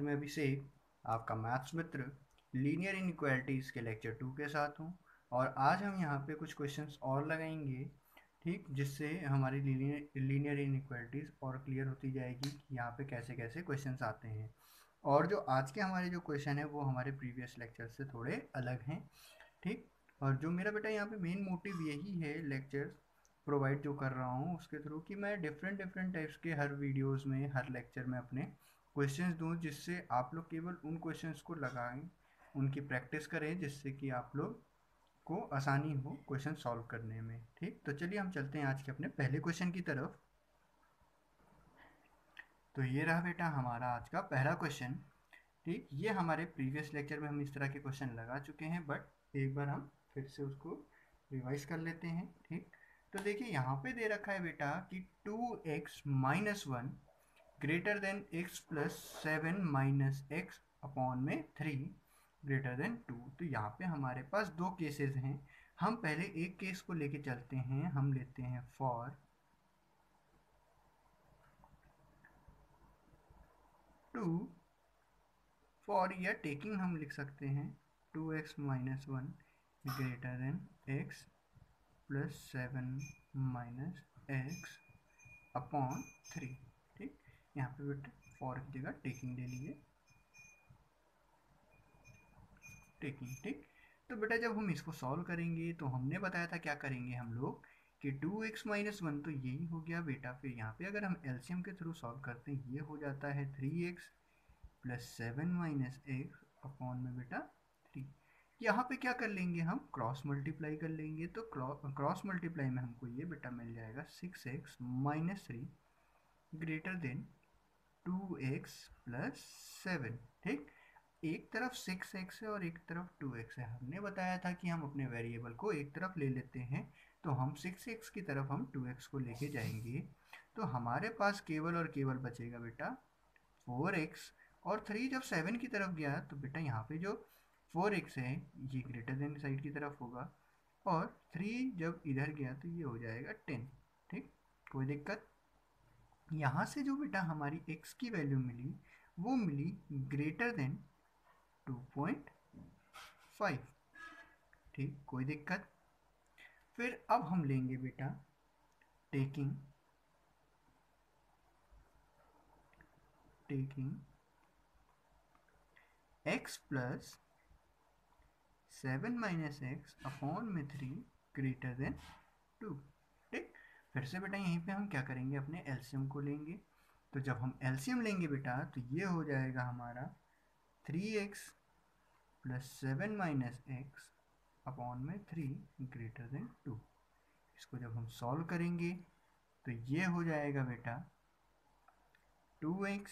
में अभिषेक, आपका मैथ्स मित्र linear inequalities के लेक्चर 2 के साथ हूँ। और आज हम यहाँ पे कुछ क्वेश्चंस और लगाएंगे, ठीक, जिससे हमारी लीनियर इनइक्वालिटीज़ और क्लियर होती जाएगी कि यहाँ पे कैसे कैसे क्वेश्चंस आते हैं। और जो आज के हमारे जो क्वेश्चन है वो हमारे प्रीवियस लेक्चर से थोड़े अलग हैं, ठीक। और जो मेरा बेटा यहाँ पे मेन मोटिव यही है लेक्चर प्रोवाइड जो कर रहा हूँ उसके थ्रू कि मैं डिफरेंट डिफरेंट टाइप्स के हर वीडियोस में हर लेक्चर में अपने क्वेश्चंस दूँ, जिससे आप लोग केवल उन क्वेश्चंस को लगाएं, उनकी प्रैक्टिस करें, जिससे कि आप लोग को आसानी हो क्वेश्चन सॉल्व करने में, ठीक। तो चलिए हम चलते हैं आज के अपने पहले क्वेश्चन की तरफ। तो ये रहा बेटा हमारा आज का पहला क्वेश्चन, ठीक। ये हमारे प्रीवियस लेक्चर में हम इस तरह के क्वेश्चन लगा चुके हैं, बट एक बार हम फिर से उसको रिवाइज कर लेते हैं, ठीक। तो देखिए यहाँ पे दे रखा है बेटा कि 2x minus 1 greater than x plus 7 minus x upon में 3 ग्रेटर देन 2। तो यहाँ पे हमारे पास दो केसेस हैं। हम पहले एक केस को लेके चलते हैं, हम लेते हैं फॉर टू, फॉर या टेकिंग हम लिख सकते हैं 2x minus 1 greater than x plus 7 minus x upon 3, ठीक। यहाँ पे बेटा फॉर की जगह टेकिंग ले लीजिए, टेकिंग, ठीक। तो बेटा जब हम इसको सॉल्व करेंगे तो हमने बताया था क्या करेंगे हम लोग कि 2x माइनस 1 तो यही हो गया बेटा। फिर यहाँ पे अगर हम एलसीएम के थ्रू सॉल्व करते हैं ये हो जाता है 3x plus 7 minus x upon में बेटा 3। यहाँ पे क्या कर लेंगे, हम क्रॉस मल्टीप्लाई कर लेंगे। तो क्रॉस मल्टीप्लाई में हमको ये बेटा मिल जाएगा 6x minus 3 greater than 2x plus 7, ठीक। एक तरफ 6x है और एक तरफ 2x है। हमने बताया था कि हम अपने वेरिएबल को एक तरफ ले लेते हैं, तो हम 6x की तरफ हम 2x को लेके जाएंगे, तो हमारे पास केवल और केवल बचेगा बेटा 4x। और 3 जब 7 की तरफ गया तो बेटा यहाँ पे जो 4x है ये ग्रेटर देन साइड की तरफ होगा, और 3 जब इधर गया तो ये हो जाएगा 10, ठीक। कोई दिक्कत। यहाँ से जो बेटा हमारी x की वैल्यू मिली वो मिली ग्रेटर देन 2.5, ठीक। कोई दिक्कत। फिर अब हम लेंगे बेटा taking x plus 7 minus x upon में 3 ग्रेटर देन 2, ठीक। फिर से बेटा यहीं पे हम क्या करेंगे, अपने एलसीएम को लेंगे। तो जब हम एलसीएम लेंगे बेटा तो ये हो जाएगा हमारा 3x plus 7 minus x upon में 3 ग्रेटर देन 2। इसको जब हम सॉल्व करेंगे तो ये हो जाएगा बेटा 2x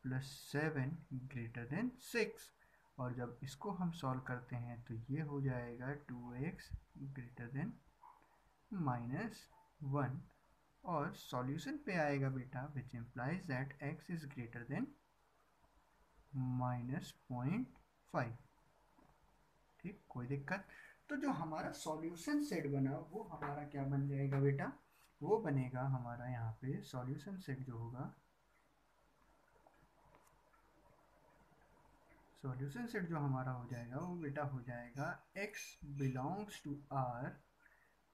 प्लस 7 ग्रेटर देन 6। और जब इसको हम सॉल्व करते हैं तो ये हो जाएगा 2x ग्रेटर देन माइनस 1। और सॉल्यूशन पे आएगा बेटा which implies that x is greater than minus 0.5, ठीक। कोई दिक्कत। तो जो हमारा सॉल्यूशन सेट बना वो हमारा क्या बन जाएगा बेटा, वो बनेगा हमारा यहाँ पे सॉल्यूशन सेट जो होगा, सॉल्यूशन सेट जो हमारा हो जाएगा वो बेटा हो जाएगा x बिलोंग्स टू r,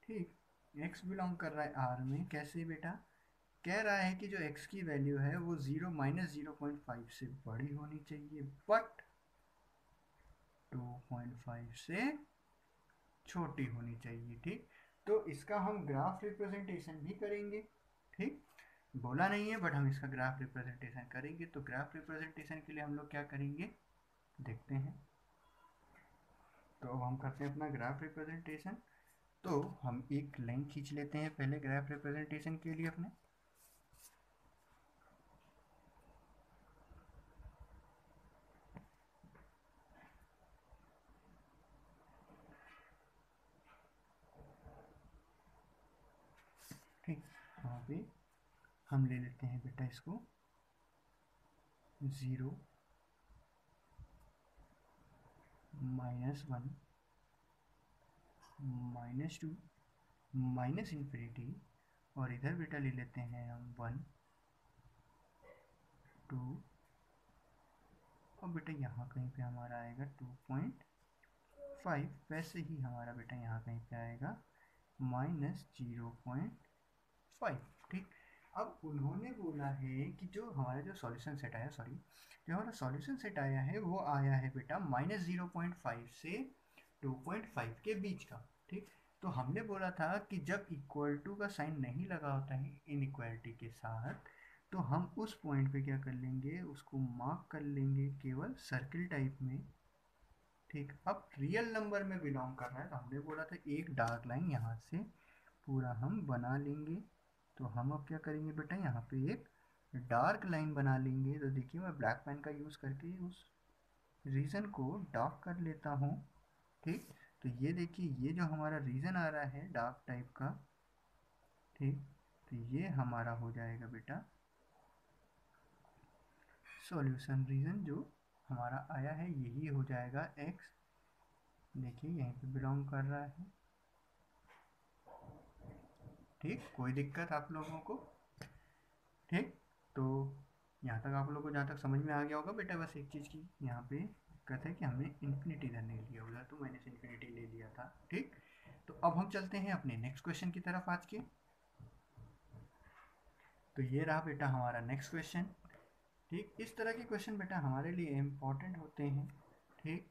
ठीक। x बिलोंग कर रहा है r में, कैसे बेटा, कह रहा है कि जो x की वैल्यू है वो 0 माइनस 0.5 से बड़ी होनी चाहिए, बट 2.5 से छोटी होनी चाहिए, ठीक। तो इसका हम ग्राफ रिप्रेजेंटेशन भी करेंगे, ठीक। बोला नहीं है बट हम इसका ग्राफ रिप्रेजेंटेशन करेंगे। तो ग्राफ रिप्रेजेंटेशन के लिए हम लोग क्या करेंगे देखते हैं। तो अब हम करते हैं अपना ग्राफ रिप्रेजेंटेशन। तो हम एक लाइन खींच लेते हैं पहले ग्राफ रिप्रेजेंटेशन के लिए अपने। ठीक, वहाँ पे हम ले लेते हैं बेटा इसको 0 माइनस 1 माइनस 2 माइनस इन्फिनिटी, और इधर बेटा ले लेते हैं हम 1 2 और बेटा यहाँ कहीं पे हमारा आएगा 2.5, वैसे ही हमारा बेटा यहाँ कहीं पे आएगा -0.5। ठीक, अब उन्होंने बोला है कि जो हमारा जो सॉल्यूशन सेट आया, जो हमारा सॉल्यूशन सेट आया है वो आया है बेटा -0.5 से 2.5 के बीच का। ठीक, तो हमने बोला था कि जब इक्वल टू का साइन नहीं लगा होता है इनइक्वालिटी के साथ, तो हम उस पॉइंट पे क्या कर लेंगे, उसको मार्क कर लेंगे केवल सर्किल टाइप में। ठीक, अब रियल नंबर में बिलोंग कर रहा है तो हमने बोला था एक डार्क लाइन यहाँ से पूरा हम बना लेंगे। तो हम अब क्या करेंगे बेटा, यहाँ पे एक डार्क लाइन बना लेंगे। तो देखिए मैं ब्लैक पेन का यूज़ करके उस रीजन को डार्क कर लेता हूँ। ठीक, तो ये देखिए ये जो हमारा रीजन आ रहा है डार्क टाइप का, ठीक, तो ये हमारा हो जाएगा बेटा सॉल्यूशन रीजन जो हमारा आया है, यही हो जाएगा x। देखिए यहीं पे बिलोंग कर रहा है। ठीक, कोई दिक्कत आप लोगों को? ठीक, तो यहाँ तक आप लोगों को जहाँ तक समझ में आ गया होगा बेटा। बस एक चीज़ की यहाँ पे दिक्कत है कि हमने इन्फिनिटी इधर नहीं लिया, उधर तो माइनस इन्फिनिटी ले लिया था। ठीक, तो अब हम चलते हैं अपने नेक्स्ट क्वेश्चन की तरफ आज के। तो ये रहा बेटा हमारा नेक्स्ट क्वेश्चन। ठीक, इस तरह के क्वेश्चन बेटा हमारे लिए इम्पोर्टेंट होते हैं। ठीक,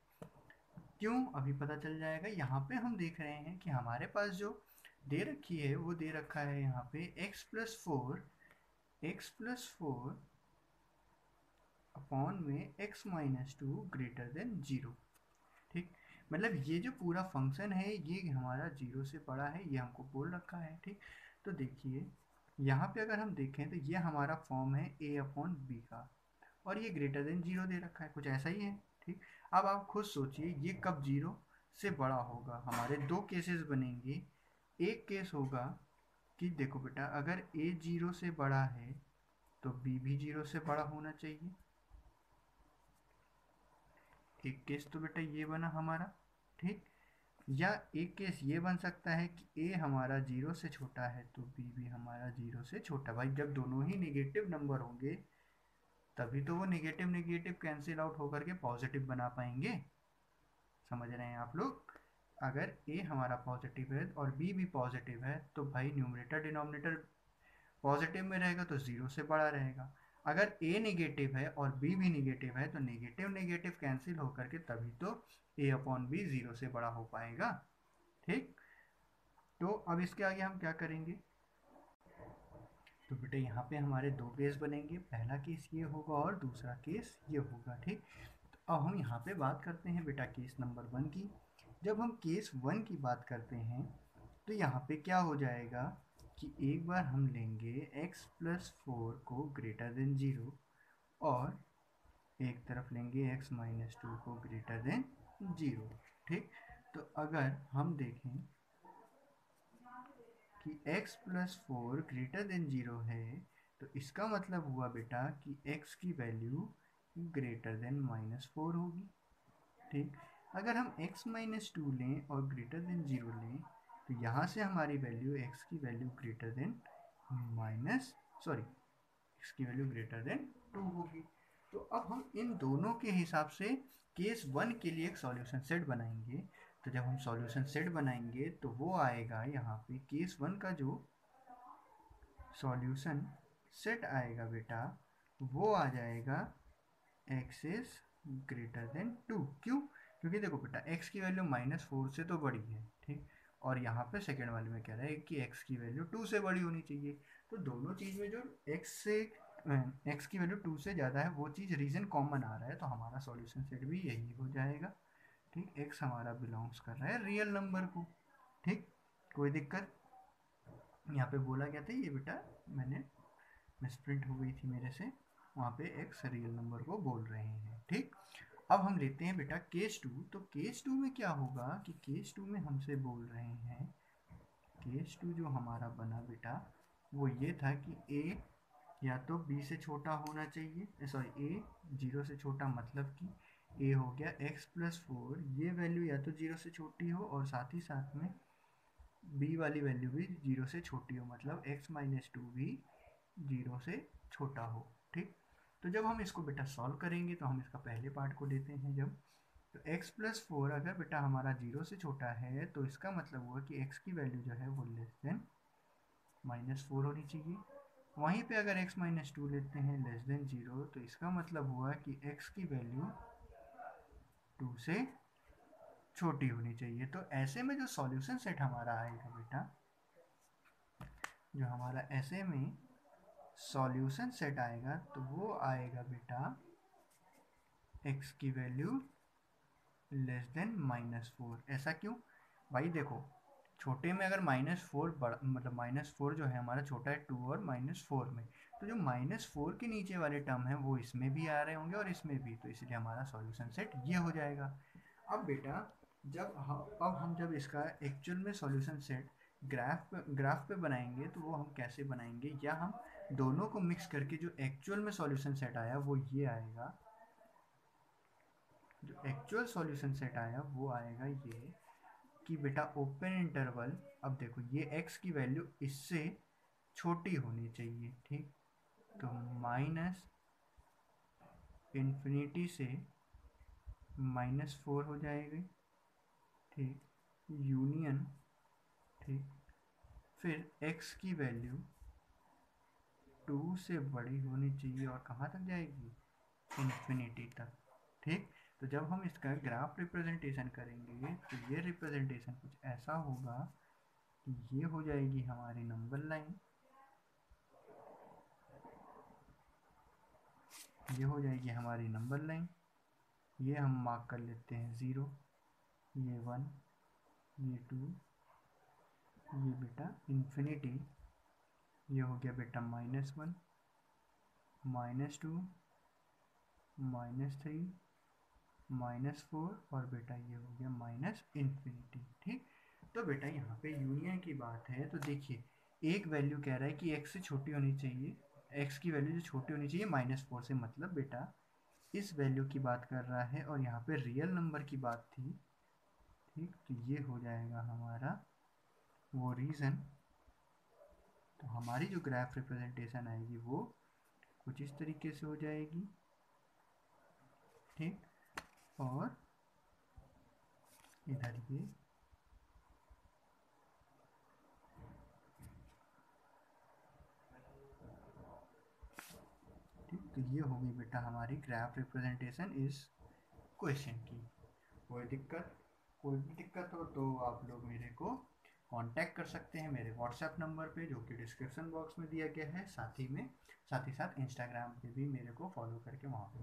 क्यों अभी पता चल जाएगा। यहाँ पे हम देख रहे हैं कि हमारे पास जो दे रखी है वो दे रखा है यहाँ पे x+4 अपॉन में x-2 ग्रेटर देन 0। ठीक, मतलब ये जो पूरा फंक्शन है ये हमारा 0 से बड़ा है, ये हमको बोल रखा है। ठीक, तो देखिए यहाँ पे अगर हम देखें तो ये हमारा फॉर्म है a/b का, और ये ग्रेटर देन 0 दे रखा है, कुछ ऐसा ही है। ठीक, अब आप खुद सोचिए ये कब 0 से बड़ा होगा। हमारे दो केसेस बनेंगे। एक केस होगा कि देखो बेटा अगर a 0 से बड़ा है तो b भी 0 से बड़ा होना चाहिए। एक केस तो बेटा ये बना हमारा। ठीक, या एक केस ये बन सकता है कि a हमारा 0 से छोटा है तो b भी हमारा 0 से छोटा। भाई जब दोनों ही नेगेटिव नंबर होंगे तभी तो वो नेगेटिव नेगेटिव कैंसिल आउट होकर के पॉजिटिव बना पाएंगे। समझ रहे हैं आप लोग? अगर a हमारा पॉजिटिव है और b भी पॉजिटिव है तो भाई न्यूमरेटर डिनोमिनेटर पॉजिटिव में रहेगा तो 0 से बड़ा रहेगा। अगर a नेगेटिव है और b भी नेगेटिव है तो नेगेटिव नेगेटिव कैंसिल होकर के तभी तो a/b 0 से बड़ा हो पाएगा। ठीक, तो अब इसके आगे हम क्या करेंगे, तो बेटा यहाँ पे हमारे दो केस बनेंगे। पहला केस ये होगा और दूसरा केस ये होगा। ठीक, तो अब हम यहाँ पे बात करते हैं बेटा केस नंबर 1 की। जब हम केस 1 की बात करते हैं तो यहाँ पे क्या हो जाएगा कि एक बार हम लेंगे x+4 को ग्रेटर देन 0 और एक तरफ लेंगे x-2 को ग्रेटर देन 0। ठीक, तो अगर हम देखें कि x+4 ग्रेटर देन 0 है तो इसका मतलब हुआ बेटा कि x की वैल्यू ग्रेटर देन -4 होगी। ठीक, अगर हम x-2 लें और ग्रेटर देन 0 लें तो यहाँ से हमारी वैल्यू x की वैल्यू ग्रेटर देन x की वैल्यू ग्रेटर देन 2 होगी। तो अब हम इन दोनों के हिसाब से केस 1 के लिए एक सॉल्यूशन सेट बनाएंगे। तो जब हम सॉल्यूशन सेट बनाएंगे तो वो आएगा यहाँ पे केस 1 का जो सॉल्यूशन सेट आएगा बेटा वो आ जाएगा x इज ग्रेटर देन 2। क्यों? क्योंकि देखो बेटा x की वैल्यू -4 से तो बड़ी है। ठीक, और यहाँ पे सेकेंड वाले में कह रहा है कि x की वैल्यू 2 से बड़ी होनी चाहिए। तो दोनों चीज़ में जो x की वैल्यू 2 से ज़्यादा है वो चीज़ रीजन कॉमन आ रहा है, तो हमारा सॉल्यूशन सेट भी यही हो जाएगा। ठीक, x हमारा बिलोंग्स कर रहा है रियल नंबर को। ठीक, कोई दिक्कत? यहाँ पे बोला गया था ये बेटा मैंने मिसप्रिंट हो गई थी मेरे से, वहाँ पे x रियल नंबर को बोल रहे हैं। ठीक, अब हम लेते हैं बेटा केस 2। तो केस 2 में क्या होगा कि केस 2 में हमसे बोल रहे हैं, केस 2 जो हमारा बना बेटा वो ये था कि a या तो b से छोटा होना चाहिए, a 0 से छोटा, मतलब कि a हो गया x+4, ये वैल्यू या तो 0 से छोटी हो और साथ ही साथ में b वाली वैल्यू भी 0 से छोटी हो, मतलब x-2 भी 0 से छोटा हो। ठीक, तो जब हम इसको बेटा सॉल्व करेंगे तो हम इसका पहले पार्ट को लेते हैं जब, तो x+4 अगर बेटा हमारा 0 से छोटा है तो इसका मतलब हुआ कि x की वैल्यू जो है वो लेस देन -4 होनी चाहिए। वहीं पे अगर x-2 लेते हैं लेस देन 0 तो इसका मतलब हुआ कि x की वैल्यू 2 से छोटी होनी चाहिए। तो ऐसे में जो सॉल्यूशन सेट हमारा आएगा बेटा, जो हमारा ऐसे में सॉल्यूशन सेट आएगा तो वो आएगा बेटा x की वैल्यू लेस देन -4। ऐसा क्यों भाई? देखो छोटे में अगर -4 बड़ा मतलब -4 जो है हमारा छोटा है 2 और -4 में, तो जो -4 के नीचे वाले टर्म है वो इसमें भी आ रहे होंगे और इसमें भी, तो इसलिए हमारा सॉल्यूशन सेट ये हो जाएगा। अब बेटा अब हम जब इसका एक्चुअल में सॉल्यूशन सेट ग्राफ पे बनाएंगे तो वो हम कैसे बनाएंगे, या हम दोनों को मिक्स करके जो एक्चुअल में सॉल्यूशन सेट आया वो ये आएगा। जो एक्चुअल सॉल्यूशन सेट आया वो आएगा ये कि बेटा ओपन इंटरवल, अब देखो ये x की वैल्यू इससे छोटी होनी चाहिए, ठीक? तो -इन्फिनिटी से -4 हो जाएगी, ठीक? यूनियन, ठीक? फिर x की वैल्यू 2 से बड़ी होनी चाहिए और कहाँ तक जाएगी? इन्फिनिटी तक, ठीक? तो जब हम इसका ग्राफ रिप्रेजेंटेशन करेंगे तो ये रिप्रेजेंटेशन कुछ ऐसा होगा कि ये हो जाएगी हमारी नंबर लाइन, ये हो जाएगी हमारी नंबर लाइन, ये हम मार्क कर लेते हैं 0, ये 1, ये 2, ये बेटा इन्फिनिटी, ये हो गया बेटा -1, -2, -3, -4 और बेटा ये हो गया -इन्फिनिटी, ठीक? तो बेटा यहाँ पे यूनियन की बात है तो देखिए एक वैल्यू कह रहा है कि x से छोटी होनी चाहिए, x की वैल्यू जो छोटी होनी चाहिए -4 से, मतलब बेटा इस वैल्यू की बात कर रहा है और यहाँ पे रियल नंबर की बात थी, ठीक? तो ये हो जाएगा हमारा वो रीज़न। तो हमारी जो ग्राफ रिप्रेजेंटेशन आएगी वो कुछ इस तरीके से हो जाएगी, ठीक? और इधर ये ठीक, तो ये होगी बेटा हमारी ग्राफ रिप्रेजेंटेशन इस क्वेश्चन की। कोई भी दिक्कत हो तो आप लोग मेरे को कांटेक्ट कर सकते हैं मेरे व्हाट्सएप नंबर पे जो कि डिस्क्रिप्शन बॉक्स में दिया गया है, साथ ही साथ इंस्टाग्राम पे भी मेरे को फॉलो करके वहाँ पे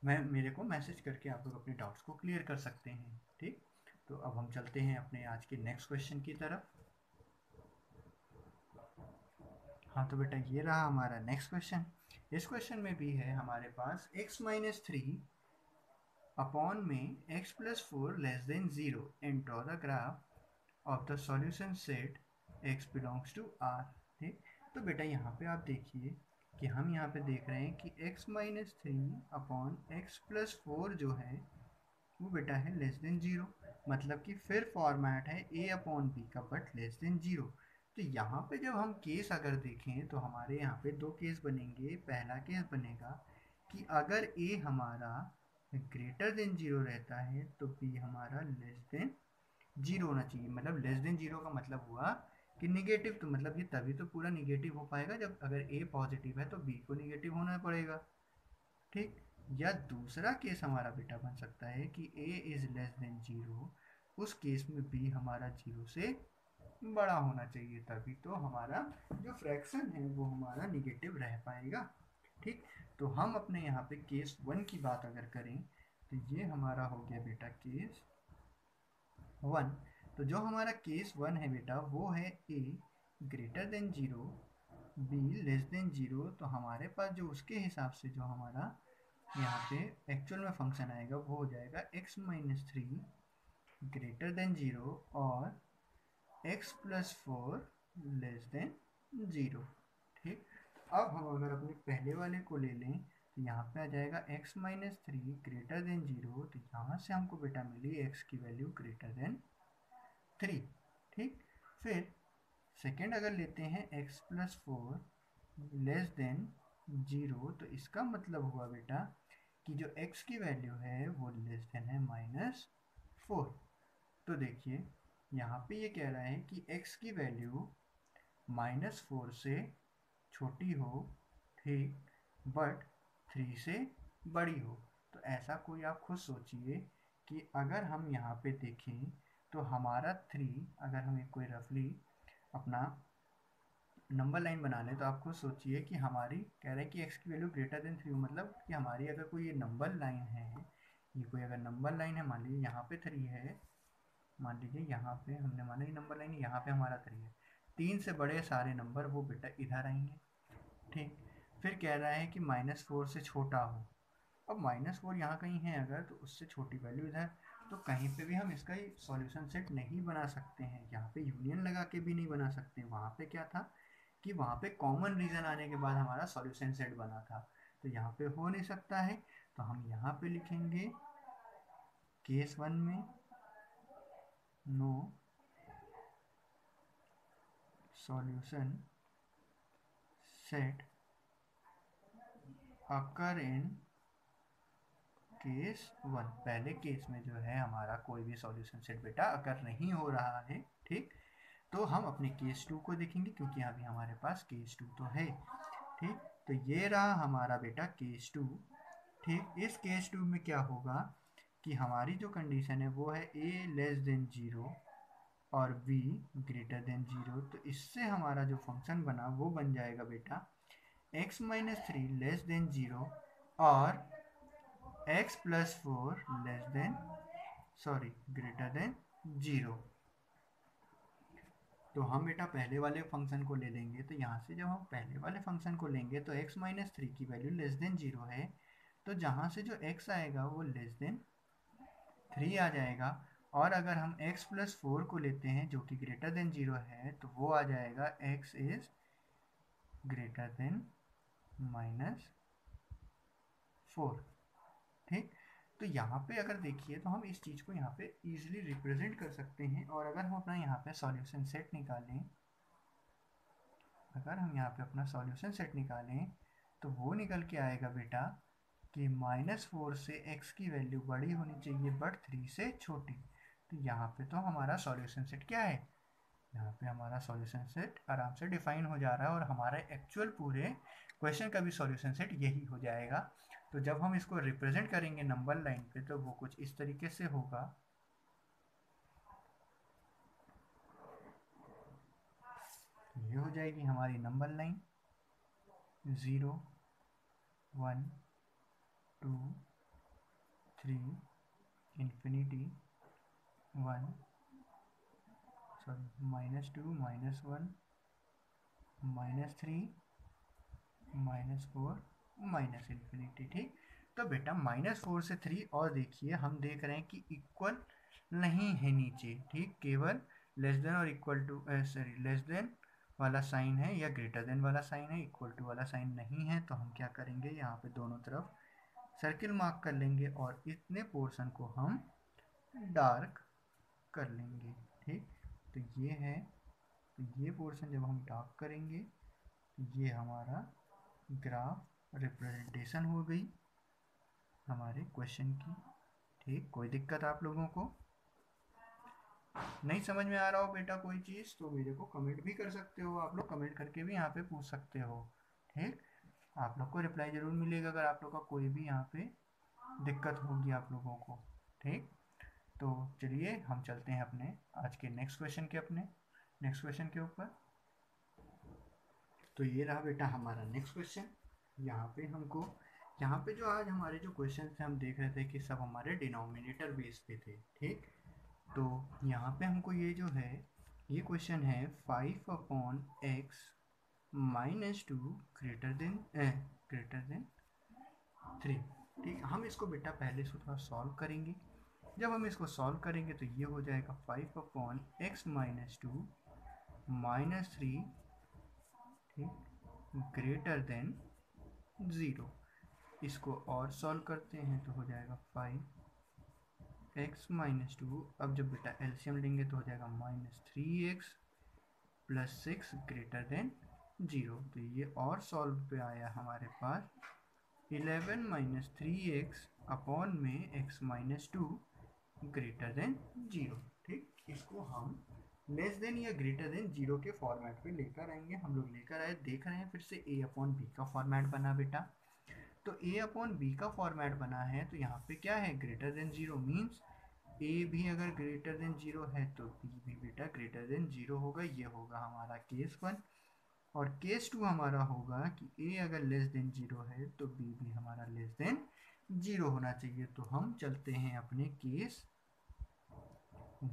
मेरे को मैसेज करके आप लोग अपने डाउट्स को क्लियर कर सकते हैं, ठीक? तो अब हम चलते हैं अपने आज के नेक्स्ट क्वेश्चन की तरफ। हाँ तो बेटा ये रहा हमारा नेक्स्ट क्वेश्चन। इस क्वेश्चन में भी है हमारे पास x-3 अपॉन में x+4 less than 0 and draw the graph of the solution set x belongs to R, ठीक? तो बेटा यहाँ पे आप देखिए कि हम यहाँ पे देख रहे हैं कि x-3 अपॉन x+4 जो है वो बेटा है लेस देन 0, मतलब कि फिर फॉर्मेट है a अपॉन b का बट लेस देन 0। तो यहाँ पे जब हम केस अगर देखें तो हमारे यहाँ पे दो केस बनेंगे। पहला केस बनेगा कि अगर a हमारा ग्रेटर देन 0 रहता है तो b हमारा लेस देन 0 होना चाहिए। मतलब लेस देन 0 का मतलब हुआ कि निगेटिव, तो मतलब ये तभी तो पूरा निगेटिव हो पाएगा जब अगर a पॉजिटिव है तो b को निगेटिव होना पड़ेगा, ठीक? या दूसरा केस हमारा बेटा बन सकता है कि a इज लेस देन 0, उस केस में b हमारा 0 से बड़ा होना चाहिए, तभी तो हमारा जो फ्रैक्शन है वो हमारा निगेटिव रह पाएगा, ठीक? तो हम अपने यहाँ पे केस 1 की बात अगर करें तो ये हमारा हो गया बेटा केस 1। तो जो हमारा केस 1 है बेटा वो है a greater than 0, b less than 0। तो हमारे पास जो उसके हिसाब से जो हमारा यहाँ पे एक्चुअल में फंक्शन आएगा वो हो जाएगा x-3 ग्रेटर देन 0 और x+4 लेस देन 0, ठीक? अब हम अगर अपने पहले वाले को ले लें तो यहाँ पे आ जाएगा x-3 ग्रेटर देन 0। तो यहाँ से हमको बेटा मिली x की वैल्यू ग्रेटर देन 3, ठीक? फिर सेकेंड अगर लेते हैं x+4 लेस देन 0, तो इसका मतलब हुआ बेटा कि जो x की वैल्यू है वो लेस देन है -4। तो देखिए यहाँ पे ये कह रहा है कि x की वैल्यू -4 से छोटी हो, ठीक, बट 3 से बड़ी हो। तो ऐसा कोई आप खुद सोचिए कि अगर हम यहाँ पे देखें तो हमारा 3, अगर हमें कोई रफली अपना नंबर लाइन बना लें तो आप खुद सोचिए कि हमारी कह रहे हैं कि x की वैल्यू ग्रेटर देन 3, मतलब कि हमारी अगर कोई ये नंबर लाइन है, ये कोई अगर नंबर लाइन है, मान लीजिए यहाँ पे 3 है, मान लीजिए यहाँ पे हमने माना ये नंबर लाइन, यहाँ पे हमारा 3 है, 3 से बड़े सारे नंबर वो बेटा इधर आएंगे, ठीक। फिर कह रहा है कि -4 से छोटा हो। अब -4 यहाँ कहीं है अगर, तो उससे छोटी वैल्यू इधर, तो कहीं पे भी हम इसका सॉल्यूशन सेट नहीं बना सकते हैं। यहाँ पे यूनियन लगा के भी नहीं बना सकते। वहाँ पे क्या था कि वहाँ पे कॉमन रीजन आने के बाद हमारा सॉल्यूशन सेट बना था, तो यहाँ पे हो नहीं सकता है। तो हम यहाँ पे लिखेंगे केस 1 में no solution set occur in case 1। पहले केस में जो है हमारा कोई भी सॉल्यूशन सेट बेटा अकर नहीं हो रहा है, ठीक। तो हम अपने केस 2 को देखेंगे क्योंकि अभी हमारे पास केस 2 तो है, ठीक। तो ये रहा हमारा बेटा केस 2, ठीक। इस केस 2 में क्या होगा कि हमारी जो कंडीशन है वो है a लेस देन 0 और b ग्रेटर देन 0। तो इससे हमारा जो फंक्शन बना वो बन जाएगा बेटा x - 3 लेस देन 0 और x + 4 less than greater than 0। तो हम बेटा पहले वाले फंक्शन को ले लेंगे। तो यहाँ से जब हम पहले वाले फंक्शन को लेंगे तो x - 3 की वैल्यू लेस देन 0 है, तो जहाँ से जो x आएगा वो लेस देन 3 आ जाएगा। और अगर हम x + 4 को लेते हैं जो कि ग्रेटर देन 0 है, तो वो आ जाएगा x इज ग्रेटर देन -4, ठीक। तो यहाँ पे अगर देखिए तो हम इस चीज़ को यहाँ पे इजीली रिप्रेजेंट कर सकते हैं। और अगर हम अपना यहाँ पे सॉल्यूशन सेट निकालें, अगर हम यहाँ पे अपना सॉल्यूशन सेट निकालें तो वो निकल के आएगा बेटा कि -4 से x की वैल्यू बड़ी होनी चाहिए बट 3 से छोटी। तो यहाँ पे तो हमारा सॉल्यूशन सेट क्या है, यहाँ पे हमारा सॉल्यूशन सेट आराम से डिफाइन हो जा रहा है और हमारे एक्चुअल पूरे क्वेश्चन का भी सॉल्यूशन सेट यही हो जाएगा। तो जब हम इसको रिप्रेजेंट करेंगे नंबर लाइन पे तो वो कुछ इस तरीके से होगा। ये हो जाएगी हमारी नंबर लाइन 0 1 2 3 इन्फिनिटी 1 -2 -1 -3 -4 इन्फिनिटी, ठीक। तो बेटा -4 से 3 और देखिए हम देख रहे हैं कि इक्वल नहीं है नीचे, ठीक। केवल लेस देन और इक्वल टू लेस देन वाला साइन है या ग्रेटर देन वाला साइन है, इक्वल टू वाला साइन नहीं है। तो हम क्या करेंगे, यहाँ पे दोनों तरफ सर्किल मार्क कर लेंगे और इतने पोर्शन को हम डार्क कर लेंगे, ठीक। तो ये है, तो ये पोर्शन जब हम डार्क करेंगे तो ये हमारा ग्राफ रिप्रेजेंटेशन हो गई हमारे क्वेश्चन की, ठीक। कोई दिक्कत आप लोगों को नहीं समझ में आ रहा हो बेटा कोई चीज़, तो मेरे को कमेंट भी कर सकते हो, आप लोग कमेंट करके भी यहाँ पे पूछ सकते हो, ठीक। आप लोग को रिप्लाई ज़रूर मिलेगा अगर आप लोग का कोई भी यहाँ पे दिक्कत होगी आप लोगों को, ठीक। तो चलिए हम चलते हैं अपने आज के नेक्स्ट क्वेश्चन के ऊपर। तो ये रहा बेटा हमारा नेक्स्ट क्वेश्चन। यहाँ पे हमको, यहाँ पे जो आज हमारे जो क्वेश्चन थे हम देख रहे थे कि सब हमारे डिनोमिनेटर बेस पे थे, ठीक। तो यहाँ पे हमको ये जो है ये क्वेश्चन है 5/x - 2 ग्रेटर देन 3, ठीक। हम इसको बेटा पहले से थोड़ा सॉल्व करेंगे। जब हम इसको सॉल्व करेंगे तो ये हो जाएगा 5/x - 2 -3, ठीक, ग्रेटर देन 0। इसको और सॉल्व करते हैं तो हो जाएगा 5x - 2। अब जब बेटा एलसीएम लेंगे तो हो जाएगा -3x + 6 ग्रेटर देन 0। तो ये और सॉल्व पे आया हमारे पास 11 माइनस 3x अपॉन में x माइनस 2 ग्रेटर देन 0। ठीक, इसको हम लेस देन या ग्रेटर देन 0 के फॉर्मेट पे लेकर आएंगे। हम लोग लेकर आए, देख रहे हैं फिर से a अपॉन बी का फॉर्मेट बना बेटा। तो a अपॉन बी का फॉर्मेट बना है, तो यहाँ पे क्या है, ग्रेटर देन 0 मीन्स a भी अगर ग्रेटर देन 0 है तो b भी बेटा ग्रेटर देन 0 होगा। ये होगा हमारा केस 1। और केस 2 हमारा होगा कि a अगर लेस देन 0 है तो b भी हमारा लेस देन 0 होना चाहिए। तो हम चलते हैं अपने केस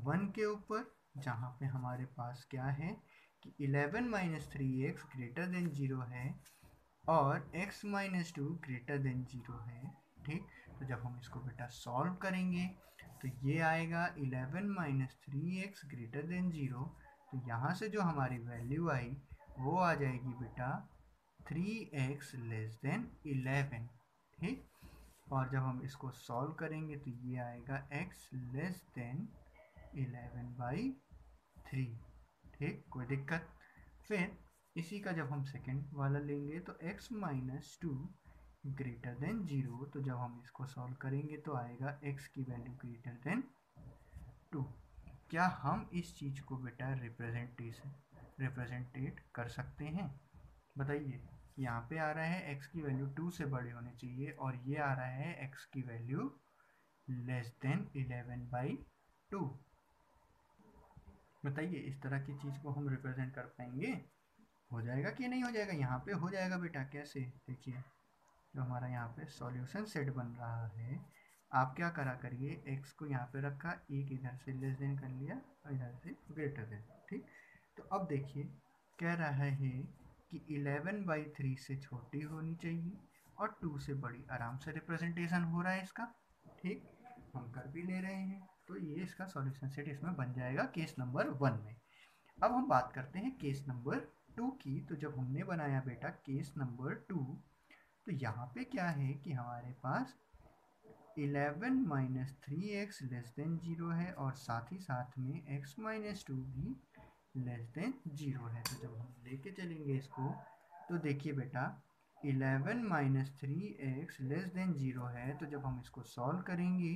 1 के ऊपर, जहाँ पे हमारे पास क्या है कि 11 माइनस 3x ग्रेटर देन 0 है और x माइनस 2 ग्रेटर देन 0 है। ठीक, तो जब हम इसको बेटा सॉल्व करेंगे तो ये आएगा 11 माइनस 3x ग्रेटर देन 0। तो यहाँ से जो हमारी वैल्यू आई वो आ जाएगी बेटा 3x लेस देन 11। ठीक, और जब हम इसको सॉल्व करेंगे तो ये आएगा x लेस देन 11/3। ठीक, कोई दिक्कत। फिर इसी का जब हम सेकेंड वाला लेंगे तो x माइनस 2 ग्रेटर देन 0। तो जब हम इसको सॉल्व करेंगे तो आएगा x की वैल्यू ग्रेटर देन 2। क्या हम इस चीज़ को बेटा रिप्रेजेंटेट कर सकते हैं? बताइए। यहाँ पे आ रहा है x की वैल्यू 2 से बड़ी होनी चाहिए और ये आ रहा है x की वैल्यू लेस देन 11/2। बताइए, इस तरह की चीज़ को हम रिप्रेजेंट कर पाएंगे? हो जाएगा कि नहीं हो जाएगा? यहाँ पे हो जाएगा बेटा। कैसे? देखिए, जो हमारा यहाँ पे सॉल्यूशन सेट बन रहा है, आप क्या करा करिए, x को यहाँ पे रखा, एक इधर से लेस देन कर लिया और इधर से ग्रेटर देन। ठीक, तो अब देखिए कह रहा है कि 11/3 से छोटी होनी चाहिए और 2 से बड़ी। आराम से रिप्रेजेंटेशन हो रहा है इसका। ठीक, हम कर भी ले रहे हैं। तो ये इसका सॉल्यूशन सेट इसमें बन जाएगा केस नंबर 1 में। अब हम बात करते हैं केस नंबर 2 की। तो जब हमने बनाया बेटा केस नंबर 2, तो यहाँ पे क्या है कि हमारे पास 11 माइनस 3x लेस देन 0 है और साथ ही साथ में x माइनस 2 भी लेस देन 0 है। तो जब हम लेके चलेंगे इसको तो देखिए बेटा 11 माइनस 3x लेस देन 0 है, तो जब हम इसको सॉल्व करेंगे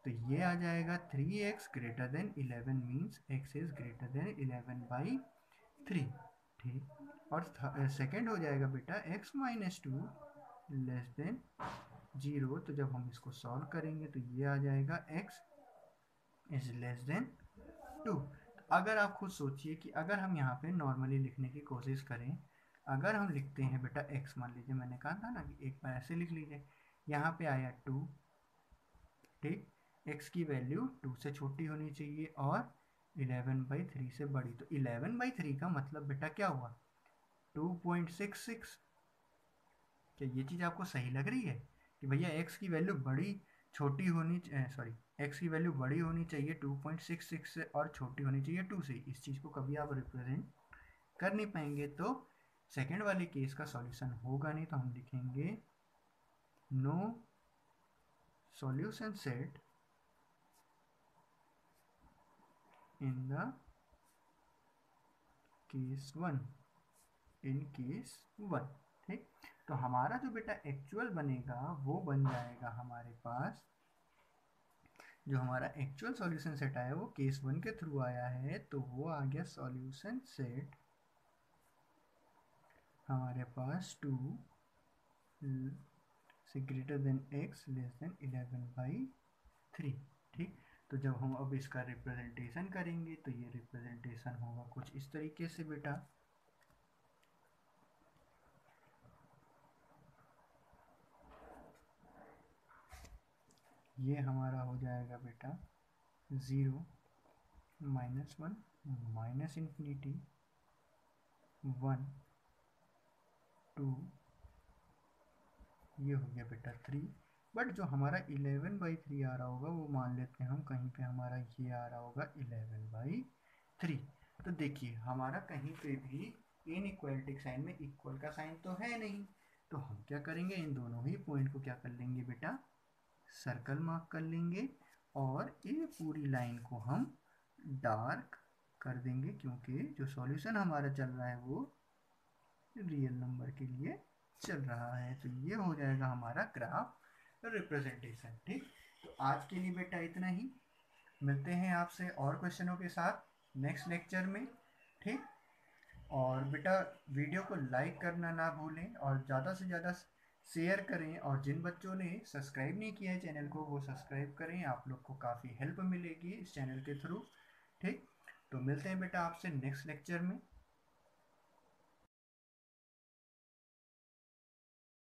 तो ये आ जाएगा 3x greater than 11 means x is greater than 11/3। ठीक, और सेकेंड हो जाएगा बेटा x माइनस 2 लेस देन 0। तो जब हम इसको सॉल्व करेंगे तो ये आ जाएगा x इज लेस देन 2। अगर आप खुद सोचिए कि अगर हम यहाँ पे नॉर्मली लिखने की कोशिश करें, अगर हम लिखते हैं बेटा x, मान लीजिए मैंने कहा था ना कि एक बार ऐसे लिख लीजिए, यहाँ पे आया 2। ठीक, x की वैल्यू 2 से छोटी होनी चाहिए और 11/3 से बड़ी। तो 11/3 का मतलब बेटा क्या हुआ, 2.66। क्या ये चीज़ आपको सही लग रही है कि भैया x की वैल्यू बड़ी छोटी होनी, सॉरी, x की वैल्यू बड़ी होनी चाहिए 2.66 से और छोटी होनी चाहिए 2 से? इस चीज़ को कभी आप रिप्रेजेंट कर नहीं पाएंगे। तो सेकेंड वाले केस का सॉल्यूशन होगा नहीं। तो हम लिखेंगे no solution set in the case 1, in case 1। ठीक, तो हमारा जो बेटा एक्चुअल बनेगा वो बन जाएगा हमारे पास, जो हमारा एक्चुअल सॉल्यूशन सेट आया वो केस 1 के थ्रू आया है, तो वो आ गया सॉल्यूशन सेट हमारे पास 2 से greater than x less than 11/3। ठीक, तो जब हम अब इसका रिप्रेजेंटेशन करेंगे तो ये रिप्रेजेंटेशन होगा कुछ इस तरीके से बेटा। ये हमारा हो जाएगा बेटा 0 माइनस 1 माइनस इन्फिनिटी 1 2, ये हो गया बेटा 3। बट जो हमारा 11/3 आ रहा होगा वो मान लेते हैं हम कहीं पे हमारा ये आ रहा होगा 11/3। तो देखिए हमारा कहीं पे भी इनइक्वालिटी साइन में इक्वल का साइन तो है नहीं, तो हम क्या करेंगे, इन दोनों ही पॉइंट को क्या कर लेंगे बेटा, सर्कल मार्क कर लेंगे और ये पूरी लाइन को हम डार्क कर देंगे, क्योंकि जो सॉल्यूशन हमारा चल रहा है वो रियल नंबर के लिए चल रहा है। तो ये हो जाएगा हमारा ग्राफ रिप्रेजेंटेशन। ठीक, तो आज के लिए बेटा इतना ही। मिलते हैं आपसे और क्वेश्चनों के साथ नेक्स्ट लेक्चर में। ठीक, और बेटा वीडियो को लाइक करना ना भूलें और ज़्यादा से ज़्यादा शेयर करें, और जिन बच्चों ने सब्सक्राइब नहीं किया है चैनल को वो सब्सक्राइब करें, आप लोग को काफ़ी हेल्प मिलेगी इस चैनल के थ्रू। ठीक, तो मिलते हैं बेटा आपसे नेक्स्ट लेक्चर में।